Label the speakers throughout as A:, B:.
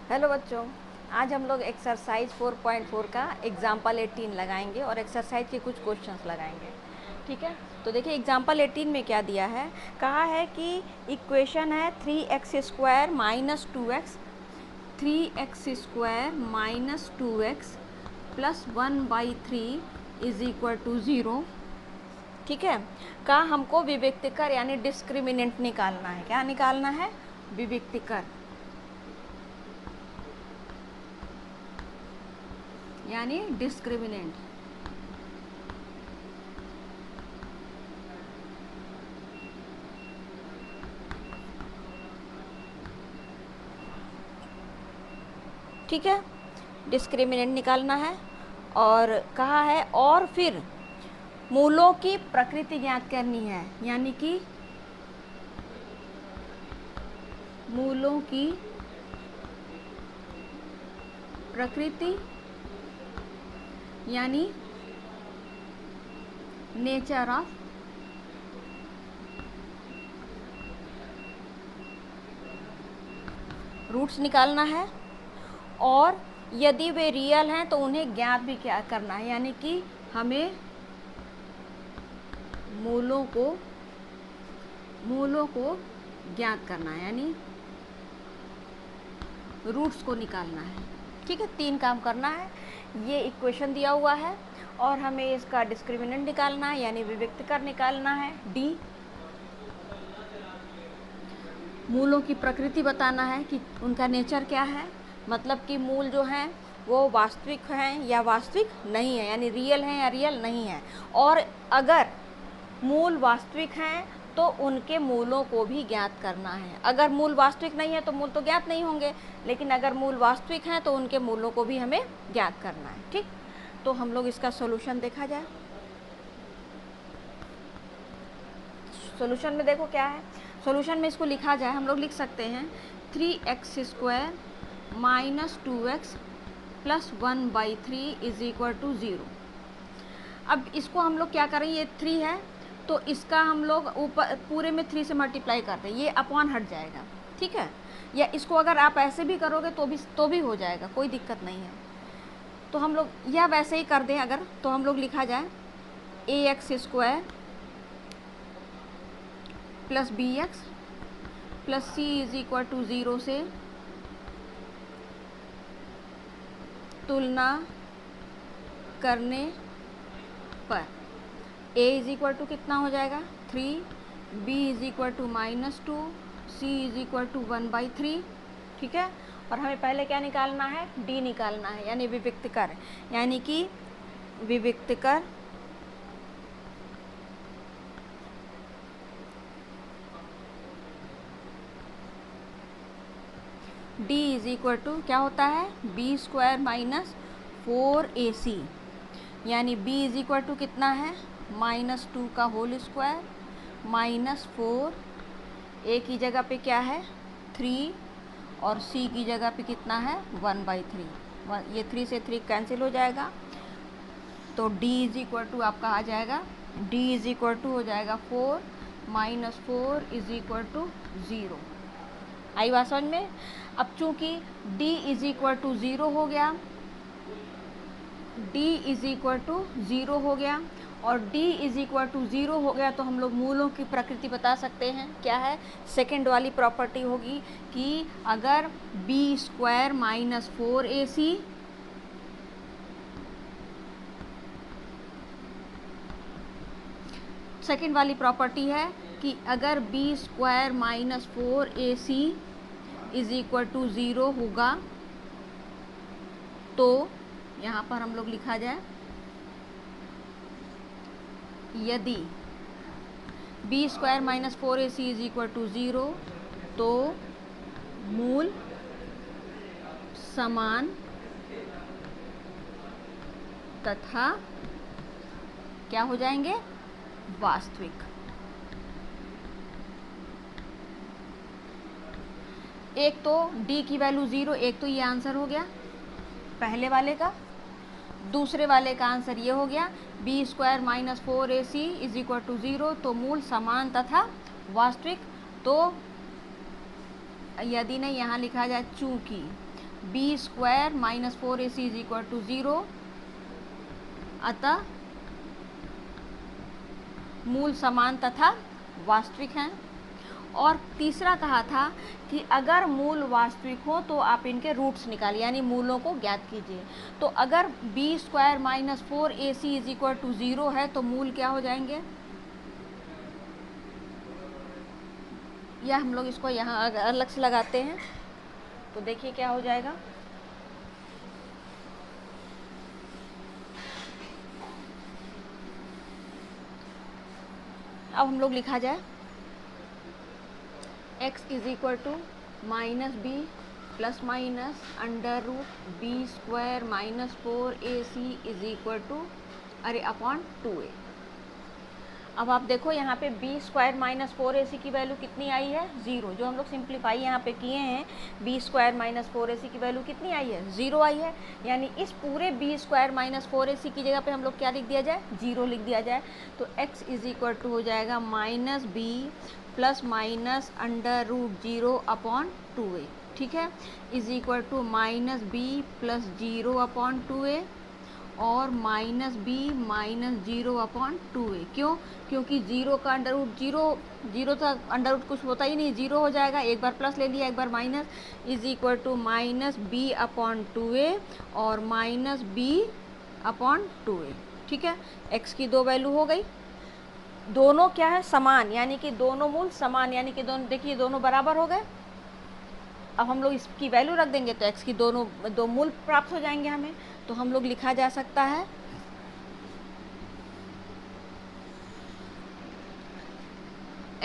A: Hello बच्चों, आज हम लोग एक्सरसाइज 4.4 का एग्जाम्पल 18 लगाएंगे और एक्सरसाइज के कुछ क्वेश्चंस लगाएंगे। ठीक है, तो देखिए एग्जाम्पल 18 में क्या दिया है। कहा है कि इक्वेशन है 3x² minus 2x, 3x² minus 2x plus 1/3 is equal to 0। ठीक है, का हमको विविक्तिकर यानी डिस्क्रिमिनेंट निकालना है। क्या निकालना है? विविक्तिकर यानी डिस्क्रिमिनेंट। ठीक है, डिस्क्रिमिनेंट निकालना है और कहा है और फिर मूलों की प्रकृति ज्ञात करनी है, यानी कि मूलों की प्रकृति यानी नेचर ऑफ रूट्स निकालना है और यदि वे रियल हैं तो उन्हें ज्ञात भी क्या करना है, यानी कि हमें मूलों को ज्ञात करना है, यानी रूट्स को निकालना है। ठीक है, 3 काम करना है। ये इक्वेशन दिया हुआ है और हमें इसका डिस्क्रिमिनेंट निकालना है यानी विविक्तकर निकालना है। डी, मूलों की प्रकृति बताना है कि उनका नेचर क्या है, मतलब कि मूल जो हैं वो वास्तविक हैं या वास्तविक नहीं है, यानी रियल हैं या रियल नहीं है। और अगर मूल वास्तविक हैं तो उनके मूलों को भी ज्ञात करना है। अगर मूल वास्तविक नहीं है तो मूल तो ज्ञात नहीं होंगे, लेकिन अगर मूल वास्तविक हैं तो उनके मूलों को भी हमें ज्ञात करना है। ठीक, तो हम लोग इसका सॉल्यूशन देखा जाए। सॉल्यूशन में देखो क्या है। सॉल्यूशन में इसको लिखा जाए, हम लोग लिख सकते हैं 3x² minus 2x plus 1/3 is equal to 0। अब इसको हम लोग क्या करें, ये 3 है तो इसका हम लोग ऊपर पूरे में 3 से मल्टीप्लाई करते हैं, ये अपॉन हट जाएगा। ठीक है, या इसको अगर आप ऐसे भी करोगे तो भी हो जाएगा, कोई दिक्कत नहीं है। तो हम लोग या वैसे ही कर दें अगर, तो हम लोग लिखा जाए ax² plus bx plus c is equal to 0 से तुलना करने पर a इज इक्वल टू कितना हो जाएगा 3, b is equal to -2, c is equal to 1/3। ठीक है, और हमें पहले क्या निकालना है, d निकालना है यानी विविक्तकर, यानी कि विविक्तकर d इज इक्वल टू क्या होता है b² माइनस 4ac, यानी b इज इक्वल टू कितना है -2 का होल स्क्वायर माइनस 4, a की जगह पे क्या है 3 और c की जगह पे कितना है 1/3। ये 3 से 3 कैंसिल हो जाएगा तो d इज इक्वल टू आपका आ जाएगा, d इज इक्वल टू हो जाएगा 4 माइनस 4 इज इक्वल टू 0। आई बात समझ में। अब चूंकि d इज इक्वल टू 0 हो गया, d इज इक्वल टू 0 हो गया और d इज इक्वल टू 0 हो गया तो हम लोग मूलों की प्रकृति बता सकते हैं। क्या है, सेकेंड वाली प्रॉपर्टी होगी कि अगर b² माइनस 4ac सेकेंड वाली प्रॉपर्टी है कि अगर b² minus 4ac is equal to 0 होगा तो यहाँ पर हम लोग लिखा जाए यदि b² minus 4ac is equal to 0 तो मूल समान तथा क्या हो जाएंगे, वास्तविक। एक तो d की वैल्यू 0, एक तो ये आंसर हो गया पहले वाले का। दूसरे वाले का आंसर ये हो गया b² minus 4ac is equal to 0, तो मूल समान तथा वास्तविक। तो यदि नहीं यहाँ लिखा जाए चूंकि, b square minus 4ac is equal to 0, अतः मूल समान तथा वास्तविक हैं। और तीसरा कहा था कि अगर मूल वास्तविक हो तो आप इनके रूट्स निकालिए, यानी मूलों को ज्ञात कीजिए। तो अगर b square minus 4ac is equal to 0 है तो मूल क्या हो जाएंगे, या हम लोग इसको यहाँ अलग से लगाते हैं तो देखिए क्या हो जाएगा। अब हम लोग लिखा जाए x is equal to minus b plus minus under root b square minus 4ac is equal to upon 2a। अब आप देखो यहाँ पे बी स्क्वायर माइनस 4ac की वैल्यू कितनी आई है, 0। जो हम लोग सिंप्लीफाई यहाँ पे किए हैं, बी स्क्वायर माइनस 4ac की वैल्यू कितनी आई है, 0 आई है। यानी इस पूरे बी स्क्वायर माइनस 4ac की जगह पे हम लोग क्या लिख दिया जाए, 0 लिख दिया जाए। तो x इज इक्वल टू हो जाएगा minus b plus minus under root 0 upon 2a, ठीक है, is equal to minus b plus 0 upon 2a और minus B minus 0 upon 2a। क्यों? क्योंकि 0 का अंडर रूट 0 तो अंडर रूट कुछ होता ही नहीं, 0 हो जाएगा। एक बार प्लस ले लिया, एक बार minus, is equal to minus B upon 2a और माइनस बी अपॉन 2a, ठीक है। x की दो वैल्यू हो गई, दोनों क्या है, समान, यानी कि दोनों मूल समान, यानी कि दोनों, देखिए दोनों बराबर हो गए। अब हम लोग इसकी वैल्यू रख देंगे तो x की दो मूल प्राप्त हो जाएंगे हमें। तो हम लोग लिखा जा सकता है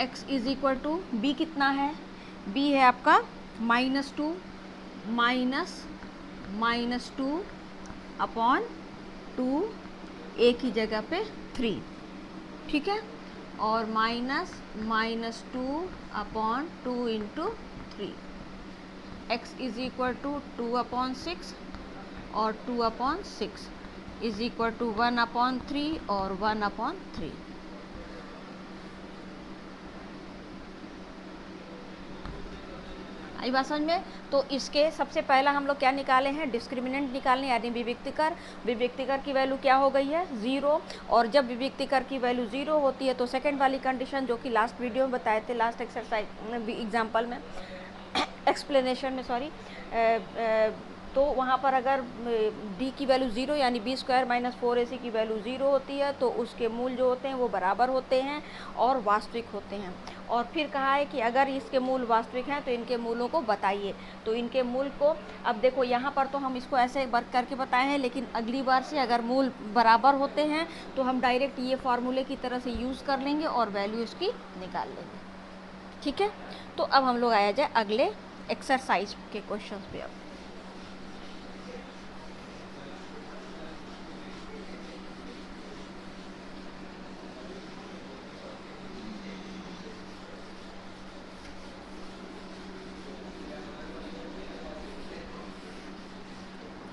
A: x is equal to b कितना है, b है आपका -2 माइनस 2 अपॉन 2, a की जगह पे 3, ठीक है, और minus 2 upon 2 into 3। x is equal to 2 upon 6 और 2 upon 6 is equal to 1 upon 3 और 1 अपॉन 3। आई बात समझ में? तो इसके सबसे पहला हम लोग क्या निकाले हैं, डिस्क्रिमिनेंट निकालने, यानी विविक्तिकर की वैल्यू क्या हो गई है, 0। और जब विविक्तिकर की वैल्यू 0 होती है तो सेकंड वाली कंडीशन जो कि लास्ट वीडियो में बताए थे, लास्ट एक्सरसाइज एग्जाम्पल में एक्सप्लेनेशन में, सॉरी, तो वहाँ पर अगर d की वैल्यू 0 यानी बी स्क्वायर माइनस 4ac की वैल्यू 0 होती है तो उसके मूल जो होते हैं वो बराबर होते हैं और वास्तविक होते हैं। और फिर कहा है कि अगर इसके मूल वास्तविक हैं तो इनके मूलों को बताइए। तो इनके मूल को, अब देखो यहाँ पर तो हम इसको ऐसे वर्क करके बताए हैं, लेकिन अगली बार से अगर मूल बराबर होते हैं तो हम डायरेक्ट ये फार्मूले की तरह से यूज़ कर लेंगे और वैल्यू इसकी निकाल लेंगे, ठीक है। तो अब हम लोग आया जाए अगले एक्सरसाइज के क्वेश्चन पे।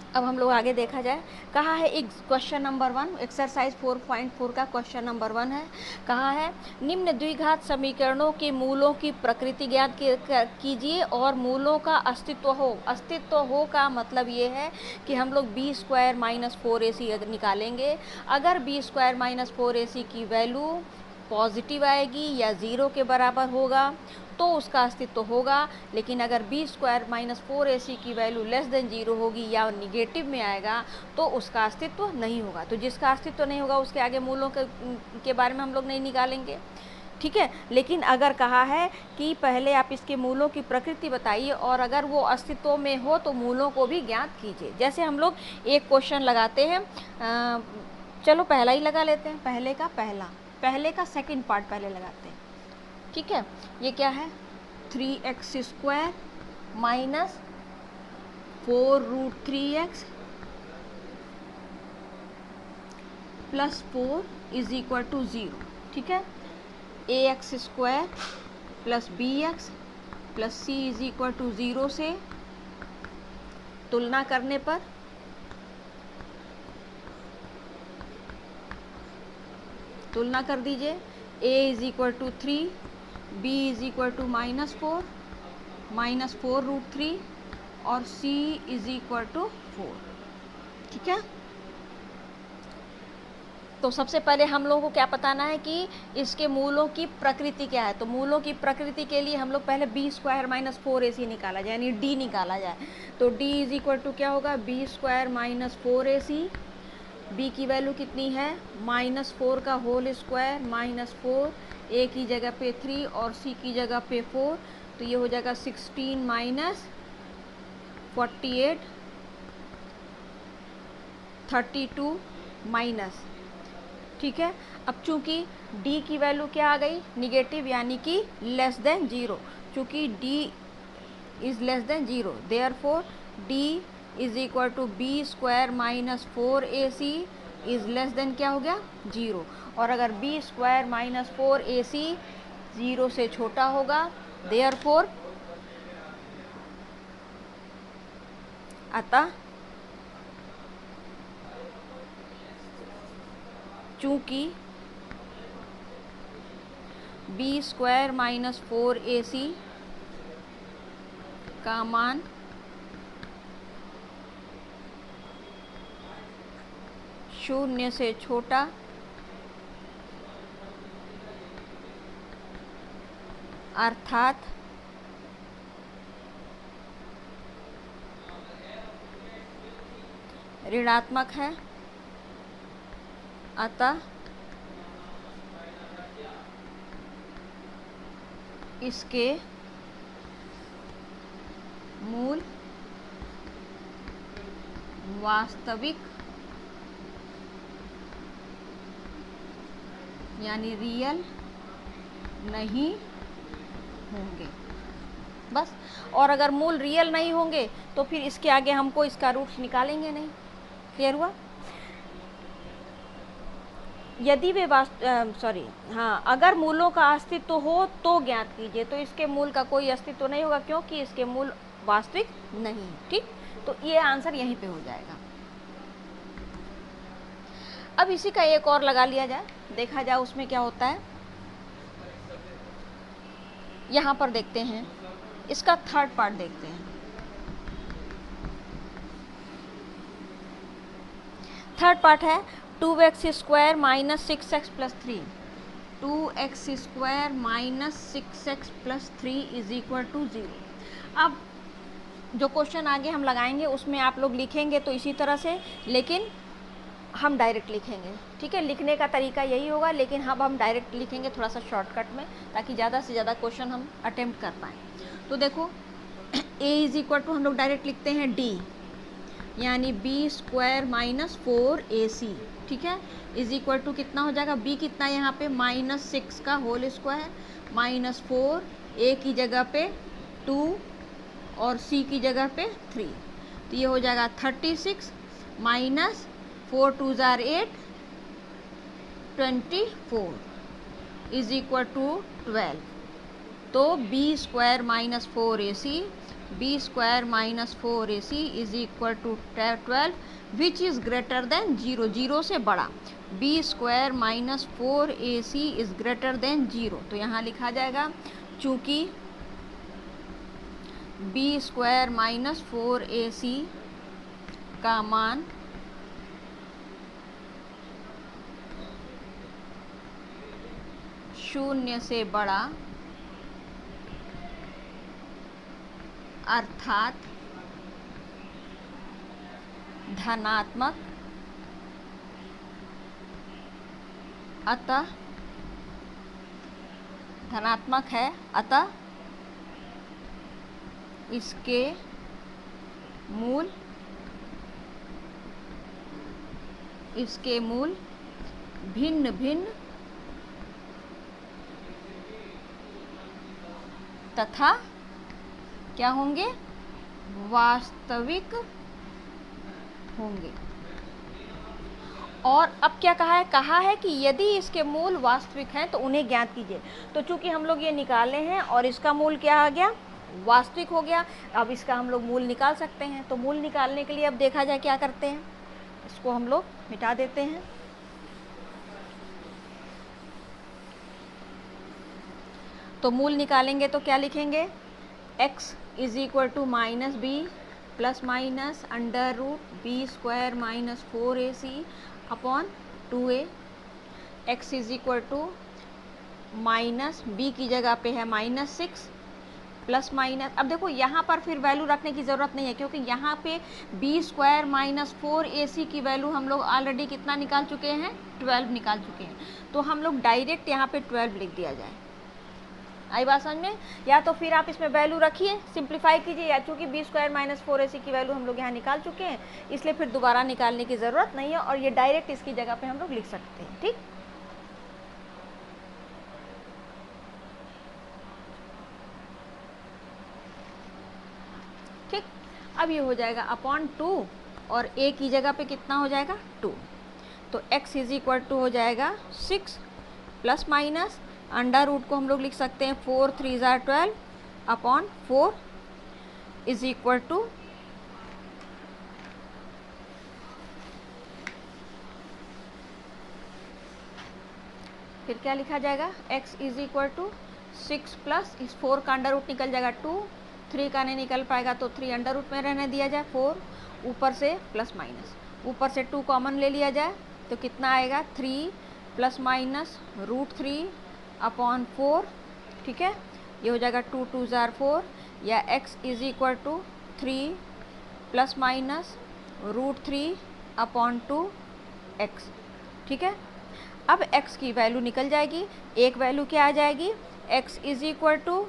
A: अब हम लोग आगे देखा जाए, कहा है एक क्वेश्चन नंबर 1, एक्सरसाइज 4.4 का क्वेश्चन नंबर 1 है। कहा है निम्न द्विघात समीकरणों के मूलों की प्रकृति ज्ञात कीजिए और मूलों का अस्तित्व हो का मतलब ये है कि हम लोग बी स्क्वायर माइनस 4ac निकालेंगे। अगर बी स्क्वायर माइनस 4ac की वैल्यू पॉजिटिव आएगी या 0 के बराबर होगा तो उसका अस्तित्व होगा, लेकिन अगर बी स्क्वायर माइनस 4ac की वैल्यू लेस देन 0 होगी या निगेटिव में आएगा तो उसका अस्तित्व नहीं होगा। तो जिसका अस्तित्व नहीं होगा उसके आगे मूलों के बारे में हम लोग नहीं निकालेंगे, ठीक है। लेकिन अगर कहा है कि पहले आप इसके मूलों की प्रकृति बताइए और अगर वो अस्तित्व में हो तो मूलों को भी ज्ञात कीजिए। जैसे हम लोग एक क्वेश्चन लगाते हैं, चलो पहला ही लगा लेते हैं, पहले का सेकंड पार्ट पहले लगाते हैं, ठीक है। ये क्या है, 3x square minus 4√3x plus 4 is equal to 0, ठीक है। ax square plus bx plus c is equal to 0 से तुलना करने पर तुलना कर दीजिए, a is equal to 3, b is equal to -4 -4√3 और c इज इक्वल टू 4। ठीक है, तो सबसे पहले हम लोगों को क्या बताना है कि इसके मूलों की प्रकृति क्या है। तो मूलों की प्रकृति के लिए हम लोग पहले बी स्क्वायर माइनस 4ac निकाला जाए, यानी d निकाला जाए। तो d इज इक्वल टू क्या होगा, b square minus 4ac। b की वैल्यू कितनी है, -4 का होल स्क्वायर -4, a की जगह पे 3 और c की जगह पे 4, तो ये हो जाएगा 16 माइनस 48 32 माइनस। ठीक है, अब चूंकि d की वैल्यू क्या आ गई, निगेटिव, यानी कि लेस देन 0। चूंकि d is less than 0, therefore d is equal to b square minus 4ac is less than क्या हो गया, 0। और अगर बी स्क्वायर माइनस 4ac 0 से छोटा होगा, देयरफॉर अतः चूंकि बी स्क्वायर माइनस 4ac का मान शून्य से छोटा अर्थात ऋणात्मक है, अतः इसके मूल वास्तविक यानी रियल नहीं होंगे। बस, और अगर मूल रियल नहीं होंगे तो फिर इसके आगे हमको इसका रूट निकालेंगे नहीं। क्लियर हुआ? यदि वे अगर मूलों का अस्तित्व हो तो ज्ञात कीजिए। तो इसके मूल का कोई अस्तित्व नहीं होगा क्योंकि इसके मूल वास्तविक नहीं। ठीक, तो ये आंसर यहीं पे हो जाएगा। अब इसी का एक और लगा लिया जाए, देखा जाए उसमें क्या होता है। यहाँ पर देखते हैं, इसका थर्ड पार्ट देखते हैं। थर्ड पार्ट है 2x square minus 6x plus 3। 2x square minus 6x plus 3 is equal to 0। अब जो क्वेश्चन आगे हम लगाएंगे उसमें आप लोग लिखेंगे तो इसी तरह से, लेकिन हम डायरेक्ट लिखेंगे। ठीक है, लिखने का तरीका यही होगा, लेकिन हम डायरेक्ट लिखेंगे थोड़ा सा शॉर्टकट में, ताकि ज़्यादा से ज़्यादा क्वेश्चन हम अटेम्प्ट कर पाएँ। तो देखो a इज इक्वल टू हम लोग डायरेक्ट लिखते हैं d, यानी बी स्क्वायर माइनस 4ac। ठीक है, इज इक्वल टू कितना हो जाएगा, b कितना है यहाँ पे -6 का होल स्क्वायर -4, a की जगह पे 2 और c की जगह पे 3, तो ये हो जाएगा 36 माइनस 4 2 जार 8 24 इज इक्वल टू 12। तो b square minus 4ac, b square minus 4ac is equal to 12 which is greater than 0, 0 से बड़ा। B square minus 4ac is greater than 0, तो यहाँ लिखा जाएगा चूँकि बी स्क्वायर माइनस 4ac का मान शून्य से बड़ा अर्थात धनात्मक, अतः धनात्मक है, अतः इसके मूल भिन्न भिन्न तथा क्या होंगे, वास्तविक होंगे। और अब क्या कहा है कि यदि इसके मूल वास्तविक हैं तो उन्हें ज्ञात कीजिए। तो चूंकि हम लोग ये निकाले हैं और इसका मूल क्या आ गया, वास्तविक हो गया, अब इसका हम लोग मूल निकाल सकते हैं। तो मूल निकालने के लिए अब देखा जाए क्या करते हैं, इसको हम लोग मिटा देते हैं। तो मूल निकालेंगे तो क्या लिखेंगे, x is equal to minus b plus minus under root b square minus 4ac upon 2a। x is equal to minus b की जगह पे है -6 प्लस माइनस, अब देखो यहाँ पर फिर वैल्यू रखने की ज़रूरत नहीं है क्योंकि यहाँ पे बी स्क्वायर माइनस 4ac की वैल्यू हम लोग ऑलरेडी कितना निकाल चुके हैं, 12 निकाल चुके हैं। तो हम लोग डायरेक्ट यहाँ पे 12 लिख दिया जाए। आई बात समझ में? या तो फिर आप इसमें वैल्यू रखिए, सिंप्लीफाई कीजिए, या चूँकि बी स्क्वायर माइनस 4ac की वैल्यू हम लोग यहाँ निकाल चुके हैं इसलिए फिर दोबारा निकालने की ज़रूरत नहीं है और ये डायरेक्ट इसकी जगह पे हम लोग लिख सकते हैं। ठीक, ठीक। अब ये हो जाएगा अपॉन 2 और a की जगह पे कितना हो जाएगा 2। तो x इज इक्वल टू हो जाएगा 6 प्लस माइनस अंडर रूट को हम लोग लिख सकते हैं 4 3 ज़ा 12 अपॉन 4 इज इक्वल टू फिर क्या लिखा जाएगा, x is equal to 6 plus इस 4 का अंडर रूट निकल जाएगा 2, 3 का नहीं निकल पाएगा तो 3 अंडर रूट में रहने दिया जाए 4, ऊपर से प्लस माइनस, ऊपर से 2 कॉमन ले लिया जाए तो कितना आएगा 3 प्लस माइनस √3 अपॉन 4। ठीक है, ये हो जाएगा 2 2 ज़ा 4 या x is equal to 3 plus minus √3 upon 2x। ठीक है, अब x की वैल्यू निकल जाएगी, एक वैल्यू क्या आ जाएगी, x is equal to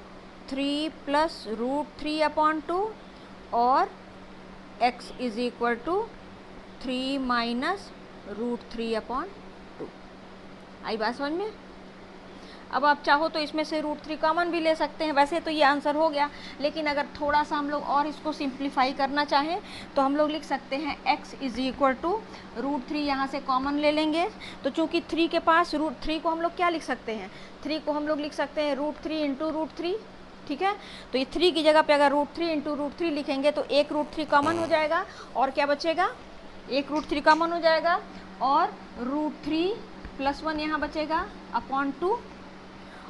A: 3 plus √3 upon 2 और x is equal to 3 minus √3 upon 2। आई बात समझ में? अब आप चाहो तो इसमें से √3 कॉमन भी ले सकते हैं, वैसे तो ये आंसर हो गया, लेकिन अगर थोड़ा सा हम लोग और इसको सिंप्लीफाई करना चाहें तो हम लोग लिख सकते हैं x इज इक्वल टू √3 यहाँ से कॉमन ले लेंगे। तो चूँकि 3 के पास √3 को हम लोग क्या लिख सकते हैं, 3 को हम लोग लिख सकते हैं √3 इंटू √3। ठीक है, तो ये 3 की जगह पे अगर √3 इंटू √3 लिखेंगे तो एक √3 कॉमन हो जाएगा और क्या बचेगा, एक √3 कॉमन हो जाएगा और √3 प्लस 1 यहाँ बचेगा अपॉन 2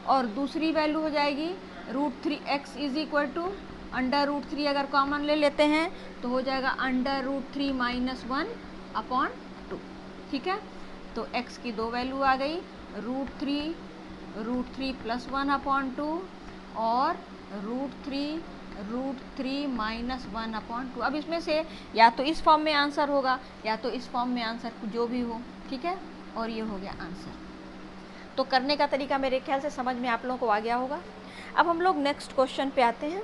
A: और दूसरी वैल्यू हो जाएगी √3 x is equal to under √3 अगर कॉमन ले लेते हैं तो हो जाएगा अंडर √3 माइनस 1 अपॉन 2। ठीक है, तो x की दो वैल्यू आ गई, √3 प्लस 1 अपॉन 2 और √3 माइनस 1 अपॉन 2। अब इसमें से या तो इस फॉर्म में आंसर होगा या तो इस फॉर्म में आंसर जो भी हो। ठीक है, और ये हो गया आंसर। तो करने का तरीका मेरे ख्याल से समझ में आप लोगों को आ गया होगा। अब हम लोग नेक्स्ट क्वेश्चन पे आते हैं।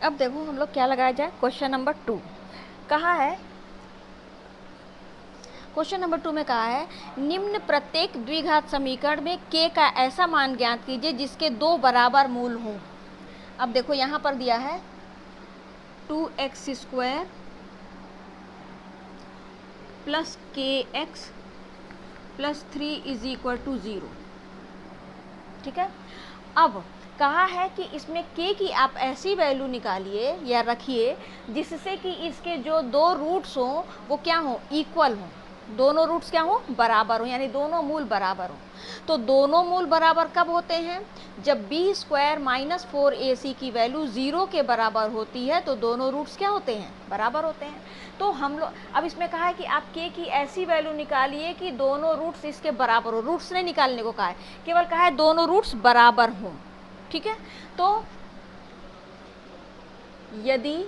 A: अब देखो हम लोग क्या लगाया जाए, क्वेश्चन नंबर 2 कहा है, क्वेश्चन नंबर 2 में कहा है निम्न प्रत्येक द्विघात समीकरण में k का ऐसा मान ज्ञात कीजिए जिसके दो बराबर मूल हों। अब देखो यहाँ पर दिया है 2x² plus kx plus 3 is equal to 0। ठीक है, अब कहा है कि इसमें k की आप ऐसी वैल्यू निकालिए या रखिए जिससे कि इसके जो दो रूट्स हों वो क्या हों, इक्वल हों, दोनों रूट्स क्या हों, बराबर हों, यानी दोनों मूल बराबर हों। तो दोनों मूल बराबर कब होते हैं, जब b² माइनस 4ac की वैल्यू 0 के बराबर होती है तो दोनों रूट्स क्या होते हैं, बराबर होते हैं। तो हम लोग अब इसमें कहा है कि आप k की ऐसी वैल्यू निकालिए कि दोनों रूट्स इसके बराबर हो, रूट्स नहीं निकालने को कहा है, केवल कहा है दोनों रूट्स बराबर हों। ठीक है, तो यदि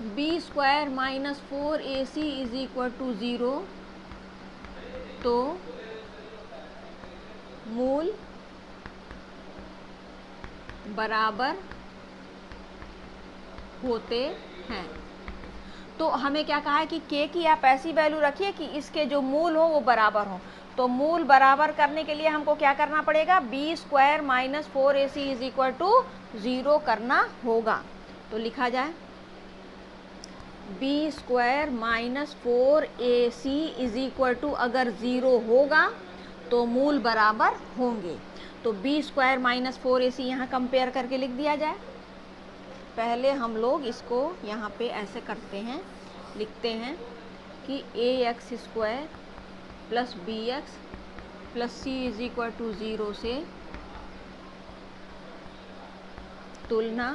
A: b² minus 4ac is equal to 0 तो मूल बराबर होते हैं। तो हमें क्या कहा है कि k की आप ऐसी वैल्यू रखिए कि इसके जो मूल हो वो बराबर हो। तो मूल बराबर करने के लिए हमको क्या करना पड़ेगा, b square minus 4ac is equal to 0 करना होगा। तो लिखा जाए b square minus 4ac is equal to, अगर 0 होगा तो मूल बराबर होंगे। तो बी स्क्वायर माइनस 4ac यहाँ कंपेयर करके लिख दिया जाए। पहले हम लोग इसको यहाँ पे ऐसे करते हैं, लिखते हैं कि ax square plus b x plus c is equal to 0 से तुलना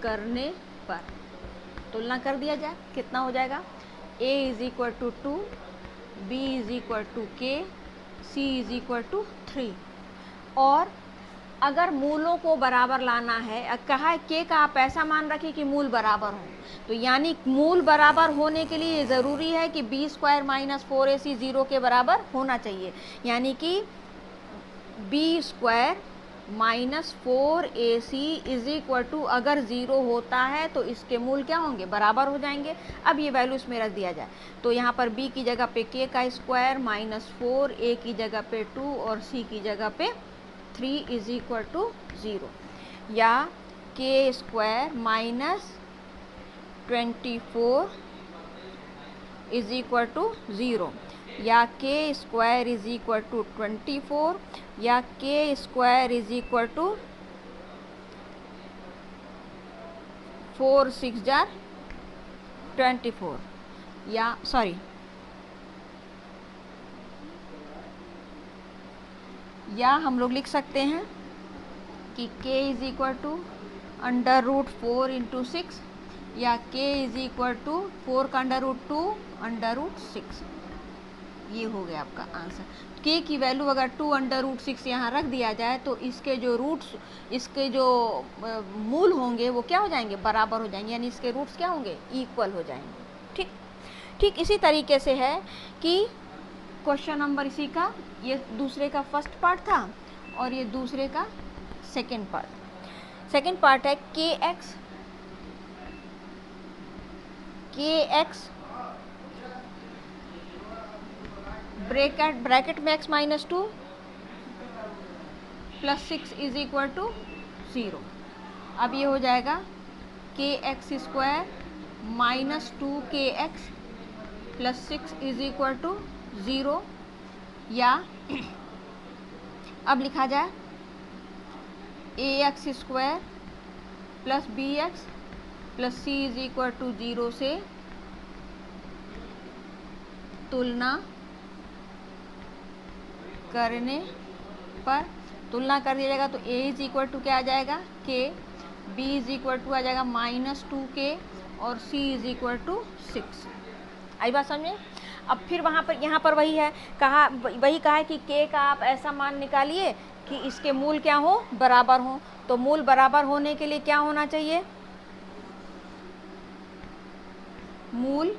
A: करने पर, तुलना कर दिया जाए, कितना हो जाएगा, a is equal to 2, b is equal to k, c is equal to 3। और अगर मूलों को बराबर लाना है, कहा है k का आप ऐसा मान रखिए कि मूल बराबर हो, तो यानी मूल बराबर होने के लिए ज़रूरी है कि बी स्क्वायर माइनस 4ac 0 के बराबर होना चाहिए। यानी कि B square minus 4ac is equal to, अगर 0 होता है तो इसके मूल क्या होंगे, बराबर हो जाएंगे। अब ये वैल्यू इसमें रख दिया जाए, तो यहाँ पर b की जगह पे k का स्क्वायर माइनस 4, a की जगह पे 2 और c की जगह पे 3 इज इक्वल टू 0, या k square minus 24 is equal to 0, या k square is equal to 24, या k square is equal to 4 6 जार 24, या सॉरी या हम लोग लिख सकते हैं कि k is equal to under root 4 into 6, या k इज इक्वल टू 4 का अंडर रूट 2 अंडर रूट 6। ये हो गया आपका आंसर। k की वैल्यू अगर 2 अंडर रूट 6 यहाँ रख दिया जाए तो इसके जो रूट्स, इसके जो मूल होंगे वो क्या हो जाएंगे, बराबर हो जाएंगे, यानी इसके रूट्स क्या होंगे, इक्वल हो जाएंगे। ठीक इसी तरीके से है कि क्वेश्चन नंबर इसी का, ये दूसरे का फर्स्ट पार्ट था और ये दूसरे का सेकंड पार्ट। सेकंड पार्ट है kx ब्रैकेट में x minus 2 plus 6 is equal to 0। अब ये हो जाएगा kx square minus 2kx plus 6 is equal to 0, या अब लिखा जाए ax square plus bx plus c is equal to 0 से तुलना करने पर, तुलना कर दिया जाएगा तो a इज इक्वल टू क्या आ जाएगा, k, b is equal to आ जाएगा माइनस 2k और c इज इक्वल टू 6। आई बात समझे। अब फिर वहाँ पर, यहाँ पर वही है, वही कहा है कि k का आप ऐसा मान निकालिए कि इसके मूल क्या हो, बराबर हो। तो मूल बराबर होने के लिए क्या होना चाहिए, मूल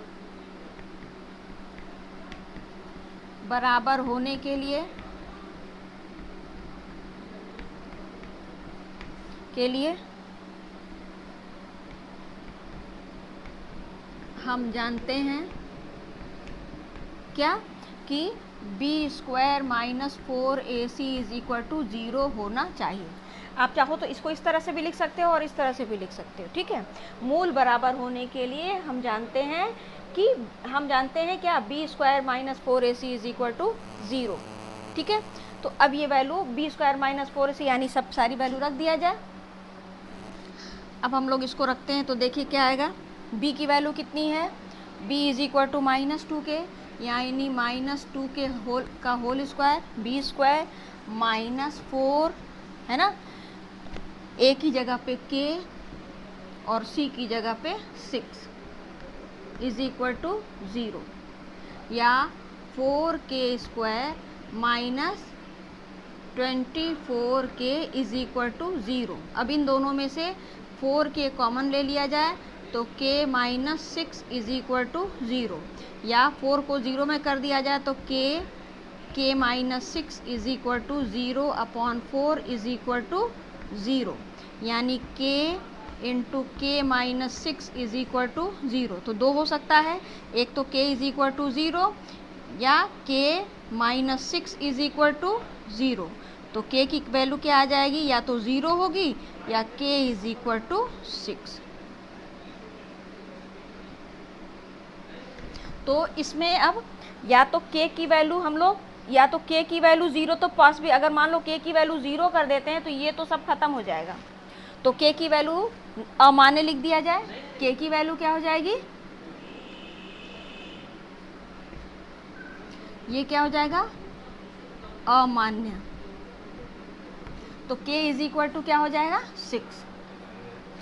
A: बराबर होने के लिए हम जानते हैं क्या, कि B square minus 4ac is equal to 0 होना चाहिए। आप चाहो तो इसको इस तरह से भी लिख सकते हो और इस तरह से भी लिख सकते हो। ठीक है, मूल बराबर होने के लिए हम जानते हैं कि, हम जानते हैं क्या, B square minus 4ac is equal to 0। ठीक है, तो अब ये value B square minus 4ac, यानी सब सारी वैल्यू रख दिया जाए। अब हम लोग इसको रखते हैं तो देखिए क्या आएगा, b की वैल्यू कितनी है, b is equal to minus 2k, यानी माइनस 2k का whole square, B square minus 4 है ना, a की जगह पे k और c की जगह पे 6 इज इक्वल टू 0, या 4k स्क्वायर minus 24k is equal to 0। अब इन दोनों में से 4k कॉमन ले लिया जाए तो k minus 6 is equal to 0, या 4 को 0 में कर दिया जाए तो k minus 6 is equal to 0 upon 4 is equal to 0, यानी k into k minus 6 is equal to 0। तो दो हो सकता है, एक तो k इज इक्वल टू 0 या k minus 6 is equal to 0। तो k की वैल्यू क्या आ जाएगी, या तो 0 होगी या k इज इक्वल टू 6। तो इसमें अब या तो k की वैल्यू हम लोग, या तो k की वैल्यू 0 तो पास भी, अगर मान लो k की वैल्यू 0 कर देते हैं तो ये तो सब खत्म हो जाएगा। तो k की वैल्यू अमान्य लिख दिया जाए, k की वैल्यू क्या हो जाएगी, ये क्या हो जाएगा, अमान्य। तो k इज इक्वल टू क्या हो जाएगा, 6।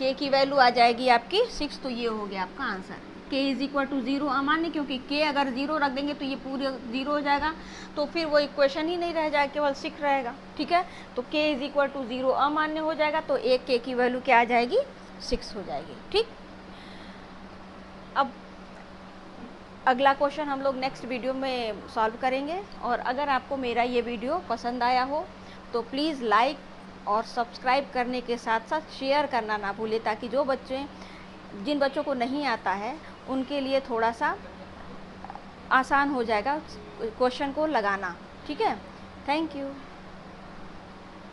A: k की वैल्यू आ जाएगी आपकी 6, तो ये हो गया आपका answer. k is equal to 0 अमान्य, क्योंकि k अगर 0 रख देंगे तो ये पूरे 0 हो जाएगा, तो फिर वो इक्वेशन ही नहीं रह जाएगा, केवल 6 रहेगा। ठीक है, तो k इज इक्वल टू 0 अमान्य हो जाएगा, तो एक k की वैल्यू क्या आ जाएगी, 6 हो जाएगी। ठीक, अब अगला क्वेश्चन हम लोग नेक्स्ट वीडियो में सॉल्व करेंगे। और अगर आपको मेरा ये वीडियो पसंद आया हो तो प्लीज़ लाइक और सब्सक्राइब करने के साथ साथ शेयर करना ना भूलें, ताकि जिन बच्चों को नहीं आता है उनके लिए थोड़ा सा आसान हो जाएगा क्वेश्चन को लगाना। ठीक है, थैंक यू।